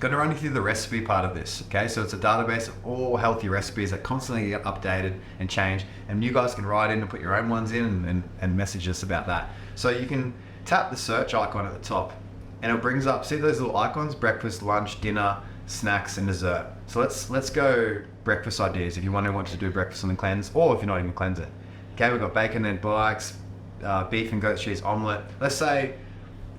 going to run you through the recipe part of this, okay? So it's a database of all healthy recipes that constantly get updated and change, and you guys can write in and put your own ones in and message us about that. So you can tap the search icon at the top, and it brings up, see those little icons, breakfast, lunch, dinner, snacks, and dessert. So let's go breakfast ideas if you want to do breakfast on the cleanse, or if you're not even cleansing. Okay, we've got bacon and bikes, beef and goat cheese omelette. Let's say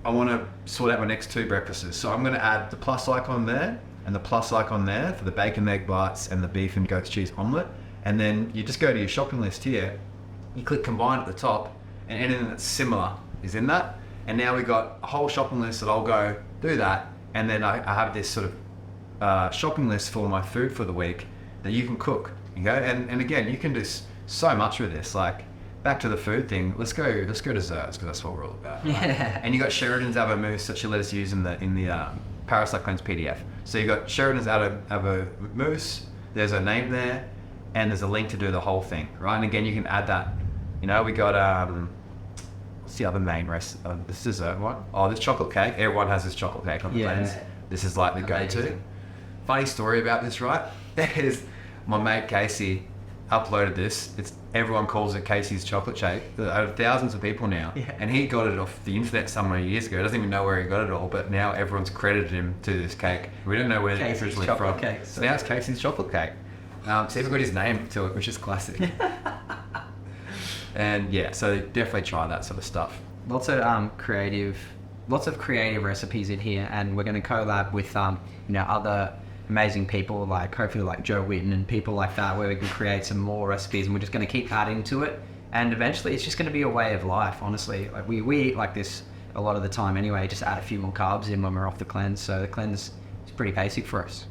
I want to sort out my next 2 breakfasts. So I'm going to add the plus icon there and the plus icon there for the bacon egg bites and the beef and goat cheese omelette. And then you just go to your shopping list here, you click combine at the top, and anything that's similar is in that. And now we've got a whole shopping list that I'll go do that. And then I have this sort of shopping list for my food for the week that you can cook. Okay? And again, you can do so much with this. Like, back to the food thing, let's go desserts, because that's what we're all about. Right? Yeah. And you got Sheridan's Avo Mousse that she let us use in the Parasite Cleanse PDF. So you got Sheridan's Avo Mousse, there's a name there, and there's a link to do the whole thing, right? And again, you can add that. You know, we got, what's the other main rest? This dessert one? Oh, this chocolate cake. Everyone has this chocolate cake on the cleanse. This is like the go-to. Funny story about this, right? There's my mate Casey uploaded this. Everyone calls it Casey's chocolate shake. There are thousands of people now, and he got it off the internet somewhere years ago. He doesn't even know where he got it all, but now everyone's credited him to this cake. We don't know where it's originally from. So now it's Casey's chocolate cake. So everybody's name to it, which is classic. And yeah, so definitely try that sort of stuff. Lots of creative recipes in here, and we're going to collab with other amazing people, like hopefully like Joe Witten and people like that, where we can create some more recipes, and we're just going to keep adding to it, and eventually it's just going to be a way of life. Honestly, like we eat like this a lot of the time anyway, just add a few more carbs in when we're off the cleanse, so the cleanse is pretty basic for us.